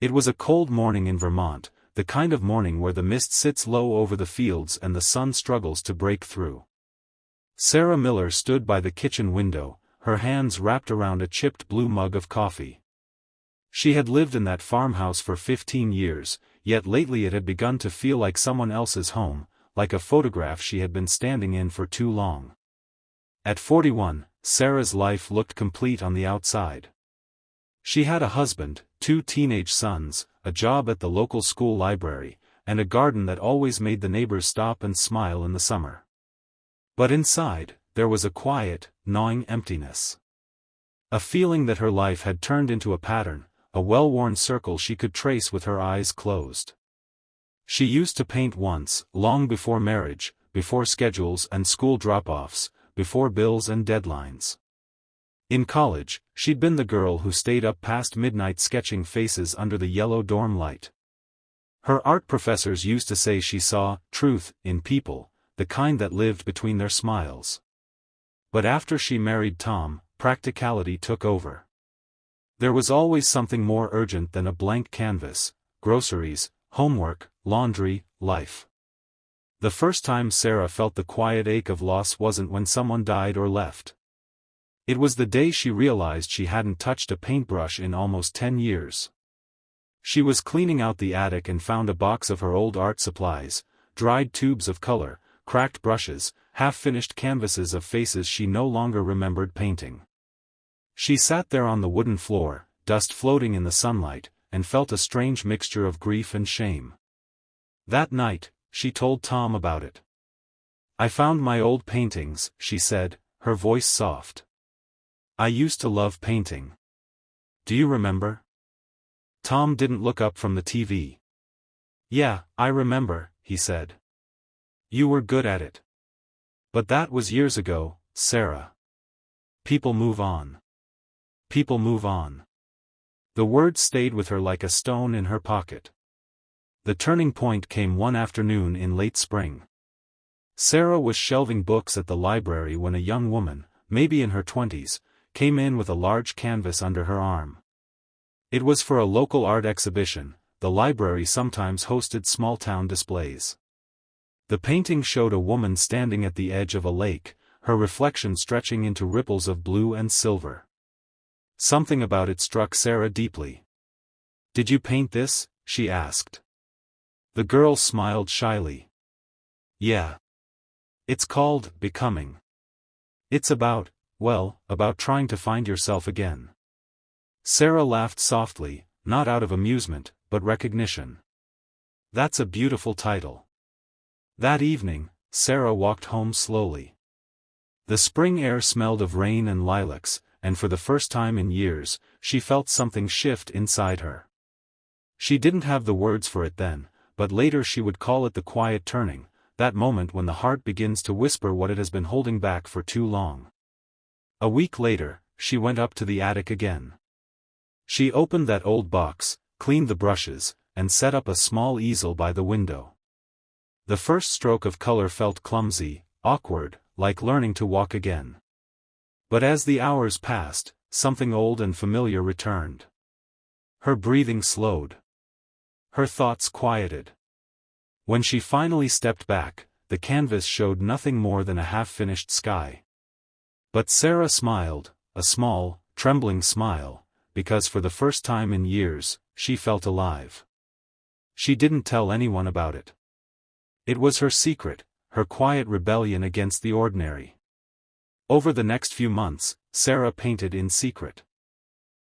It was a cold morning in Vermont, the kind of morning where the mist sits low over the fields and the sun struggles to break through. Sarah Miller stood by the kitchen window, her hands wrapped around a chipped blue mug of coffee. She had lived in that farmhouse for 15 years, yet lately it had begun to feel like someone else's home, like a photograph she had been standing in for too long. At 41, Sarah's life looked complete on the outside. She had a husband, 2 teenage sons, a job at the local school library, and a garden that always made the neighbors stop and smile in the summer. But inside, there was a quiet, gnawing emptiness. A feeling that her life had turned into a pattern, a well-worn circle she could trace with her eyes closed. She used to paint once, long before marriage, before schedules and school drop-offs, before bills and deadlines. In college, she'd been the girl who stayed up past midnight sketching faces under the yellow dorm light. Her art professors used to say she saw truth in people, the kind that lived between their smiles. But after she married Tom, practicality took over. There was always something more urgent than a blank canvas: groceries, homework, laundry, life. The first time Sarah felt the quiet ache of loss wasn't when someone died or left. It was the day she realized she hadn't touched a paintbrush in almost 10 years. She was cleaning out the attic and found a box of her old art supplies, dried tubes of color, cracked brushes, half-finished canvases of faces she no longer remembered painting. She sat there on the wooden floor, dust floating in the sunlight, and felt a strange mixture of grief and shame. That night, she told Tom about it. "I found my old paintings," she said, her voice soft. "I used to love painting. Do you remember?" Tom didn't look up from the TV. "Yeah, I remember," he said. "You were good at it. But that was years ago, Sarah. People move on. People move on." The word stayed with her like a stone in her pocket. The turning point came one afternoon in late spring. Sarah was shelving books at the library when a young woman, maybe in her 20s, came in with a large canvas under her arm. It was for a local art exhibition. The library sometimes hosted small-town displays. The painting showed a woman standing at the edge of a lake, her reflection stretching into ripples of blue and silver. Something about it struck Sarah deeply. "Did you paint this?" she asked. The girl smiled shyly. "Yeah. It's called Becoming. It's about trying to find yourself again." Sarah laughed softly, not out of amusement, but recognition. "That's a beautiful title." That evening, Sarah walked home slowly. The spring air smelled of rain and lilacs, and for the first time in years, she felt something shift inside her. She didn't have the words for it then, but later she would call it the quiet turning, that moment when the heart begins to whisper what it has been holding back for too long. A week later, she went up to the attic again. She opened that old box, cleaned the brushes, and set up a small easel by the window. The first stroke of color felt clumsy, awkward, like learning to walk again. But as the hours passed, something old and familiar returned. Her breathing slowed. Her thoughts quieted. When she finally stepped back, the canvas showed nothing more than a half-finished sky. But Sarah smiled, a small, trembling smile, because for the first time in years, she felt alive. She didn't tell anyone about it. It was her secret, her quiet rebellion against the ordinary. Over the next few months, Sarah painted in secret.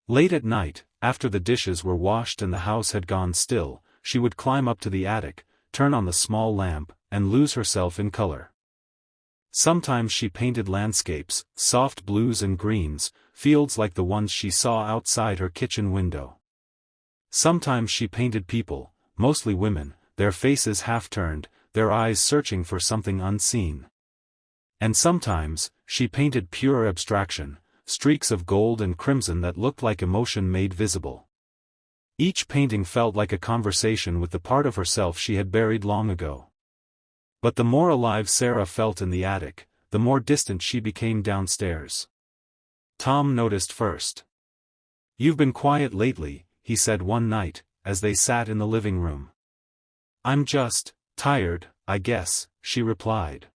Late at night, after the dishes were washed and the house had gone still, she would climb up to the attic, turn on the small lamp, and lose herself in color. Sometimes she painted landscapes, soft blues and greens, fields like the ones she saw outside her kitchen window. Sometimes she painted people, mostly women, their faces half-turned, their eyes searching for something unseen. And sometimes, she painted pure abstraction, streaks of gold and crimson that looked like emotion made visible. Each painting felt like a conversation with the part of herself she had buried long ago. But the more alive Sarah felt in the attic, the more distant she became downstairs. Tom noticed first. "You've been quiet lately," he said one night, as they sat in the living room. "I'm just tired, I guess," she replied.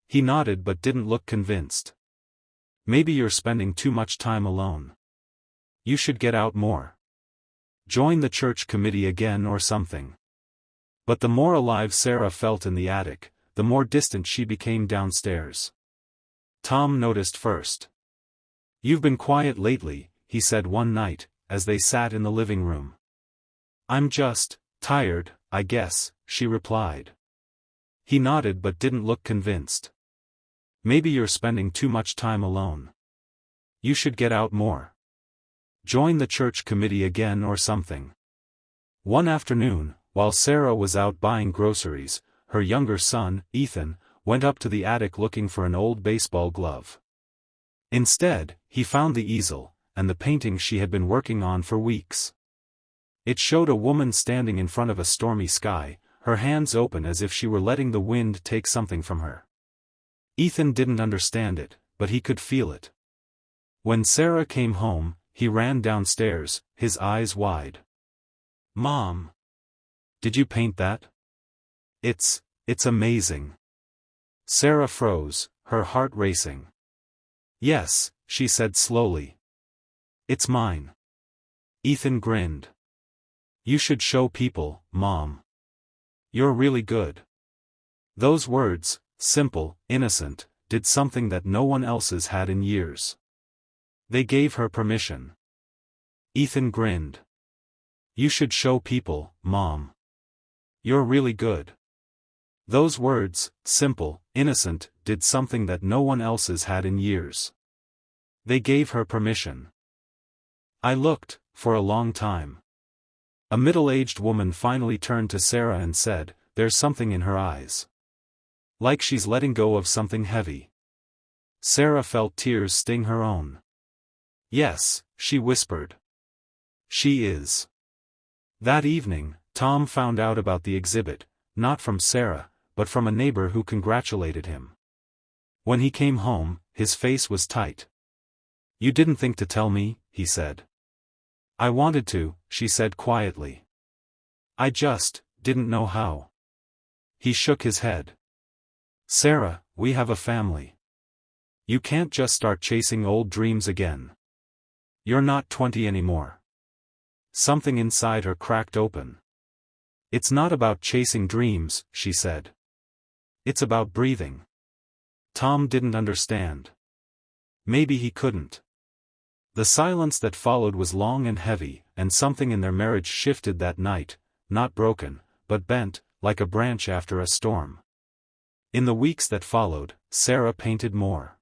He nodded but didn't look convinced. "Maybe you're spending too much time alone. You should get out more. Join the church committee again or something." But the more alive Sarah felt in the attic, the more distant she became downstairs. Tom noticed first. "You've been quiet lately," he said one night, as they sat in the living room. "I'm just tired, I guess," she replied. He nodded but didn't look convinced. "Maybe you're spending too much time alone. You should get out more. Join the church committee again or something." One afternoon, while Sarah was out buying groceries, her younger son, Ethan, went up to the attic looking for an old baseball glove. Instead, he found the easel, and the painting she had been working on for weeks. It showed a woman standing in front of a stormy sky, her hands open as if she were letting the wind take something from her. Ethan didn't understand it, but he could feel it. When Sarah came home, he ran downstairs, his eyes wide. "Mom! Did you paint that? It's amazing." Sarah froze, her heart racing. "Yes," she said slowly. "It's mine." Ethan grinned. "You should show people, Mom. You're really good." Those words, simple, innocent, did something that no one else's had in years. They gave her permission. Ethan grinned. "You should show people, Mom. You're really good." Those words, simple, innocent, did something that no one else's had in years. They gave her permission. I looked, for a long time. A middle-aged woman finally turned to Sarah and said, "There's something in her eyes. Like she's letting go of something heavy." Sarah felt tears sting her own. "Yes," she whispered. "She is." That evening, Tom found out about the exhibit, not from Sarah, but from a neighbor who congratulated him. When he came home, his face was tight. "You didn't think to tell me," he said. "I wanted to," she said quietly. "I just didn't know how." He shook his head. "Sarah, we have a family. You can't just start chasing old dreams again. You're not 20 anymore." Something inside her cracked open. "It's not about chasing dreams," she said. "It's about breathing." Tom didn't understand. Maybe he couldn't. The silence that followed was long and heavy, and something in their marriage shifted that night, not broken, but bent, like a branch after a storm. In the weeks that followed, Sarah painted more.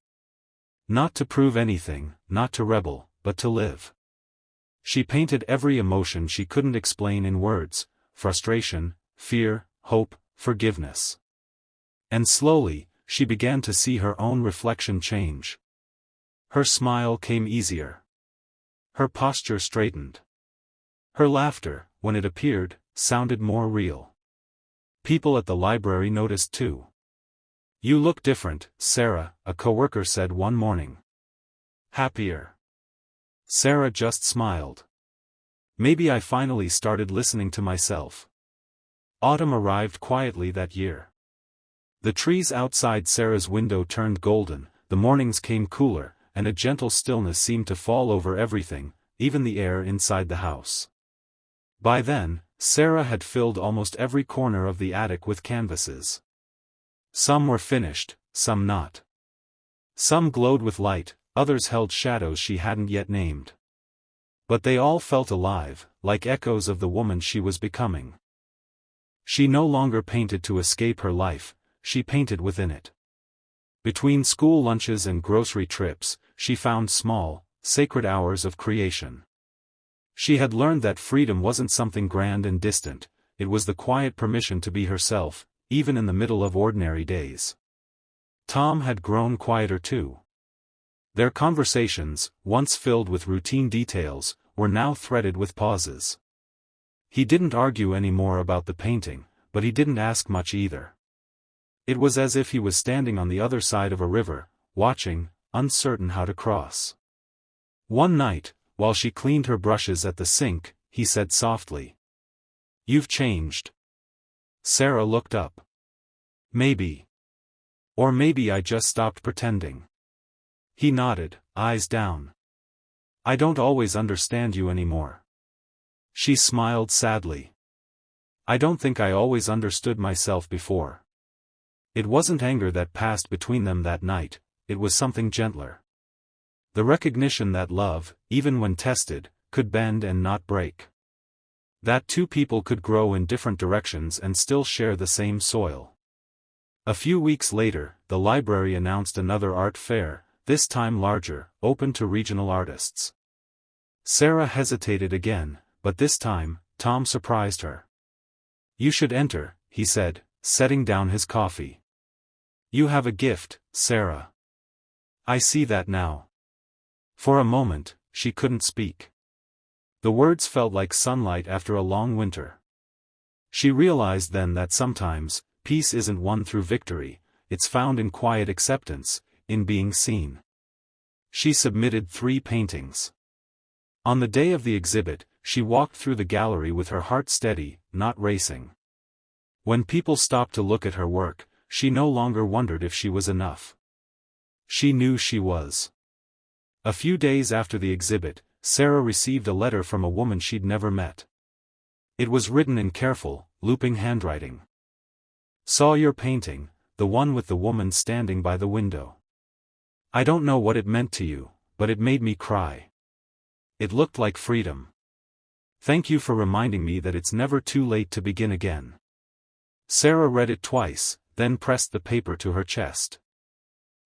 Not to prove anything, not to rebel, but to live. She painted every emotion she couldn't explain in words: frustration, fear, hope, forgiveness. And slowly, she began to see her own reflection change. Her smile came easier. Her posture straightened. Her laughter, when it appeared, sounded more real. People at the library noticed too. "You look different, Sarah," a coworker said one morning. "Happier." Sarah just smiled. "Maybe I finally started listening to myself." Autumn arrived quietly that year. The trees outside Sarah's window turned golden, the mornings came cooler, and a gentle stillness seemed to fall over everything, even the air inside the house. By then, Sarah had filled almost every corner of the attic with canvases. Some were finished, some not. Some glowed with light, others held shadows she hadn't yet named. But they all felt alive, like echoes of the woman she was becoming. She no longer painted to escape her life, she painted within it. Between school lunches and grocery trips, she found small, sacred hours of creation. She had learned that freedom wasn't something grand and distant, it was the quiet permission to be herself, even in the middle of ordinary days. Tom had grown quieter too. Their conversations, once filled with routine details, were now threaded with pauses. He didn't argue any more about the painting, but he didn't ask much either. It was as if he was standing on the other side of a river, watching, uncertain how to cross. One night, while she cleaned her brushes at the sink, he said softly, You've changed. Sarah looked up. Maybe. Or maybe I just stopped pretending. He nodded, eyes down. I don't always understand you anymore. She smiled sadly. I don't think I always understood myself before. It wasn't anger that passed between them that night, it was something gentler. The recognition that love, even when tested, could bend and not break. That two people could grow in different directions and still share the same soil. A few weeks later, the library announced another art fair, this time larger, open to regional artists. Sarah hesitated again, but this time, Tom surprised her. You should enter, he said, setting down his coffee. You have a gift, Sarah. I see that now. For a moment, she couldn't speak. The words felt like sunlight after a long winter. She realized then that sometimes, peace isn't won through victory, it's found in quiet acceptance, in being seen. She submitted 3 paintings. On the day of the exhibit, she walked through the gallery with her heart steady, not racing. When people stopped to look at her work, she no longer wondered if she was enough. She knew she was. A few days after the exhibit, Sarah received a letter from a woman she'd never met. It was written in careful, looping handwriting. Saw your painting, the one with the woman standing by the window. I don't know what it meant to you, but it made me cry. It looked like freedom. Thank you for reminding me that it's never too late to begin again. Sarah read it twice, then pressed the paper to her chest.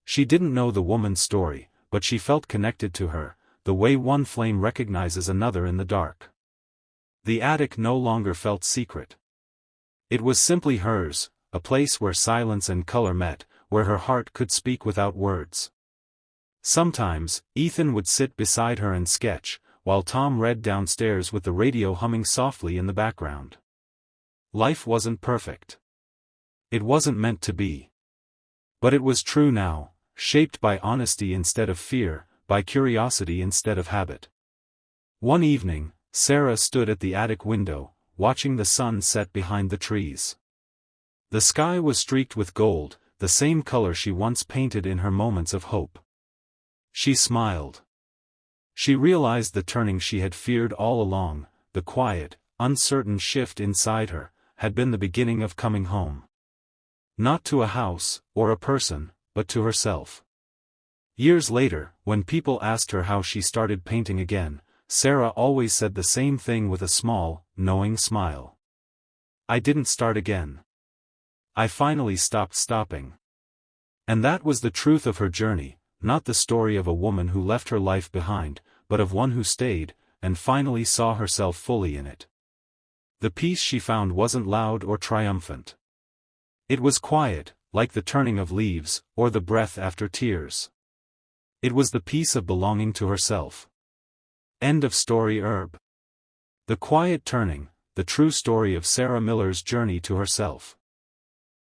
She didn't know the woman's story, but she felt connected to her, the way one flame recognizes another in the dark. The attic no longer felt secret. It was simply hers, a place where silence and color met, where her heart could speak without words. Sometimes, Ethan would sit beside her and sketch, while Tom read downstairs with the radio humming softly in the background. Life wasn't perfect. It wasn't meant to be. But it was true now, shaped by honesty instead of fear, by curiosity instead of habit. One evening, Sarah stood at the attic window, watching the sun set behind the trees. The sky was streaked with gold, the same color she once painted in her moments of hope. She smiled. She realized the turning she had feared all along, the quiet, uncertain shift inside her, had been the beginning of coming home. Not to a house, or a person, but to herself. Years later, when people asked her how she started painting again, Sarah always said the same thing with a small, knowing smile. I didn't start again. I finally stopped stopping. And that was the truth of her journey, not the story of a woman who left her life behind, but of one who stayed, and finally saw herself fully in it. The peace she found wasn't loud or triumphant. It was quiet, like the turning of leaves, or the breath after tears. It was the peace of belonging to herself. End of story. The quiet turning, the true story of Sarah Miller's journey to herself.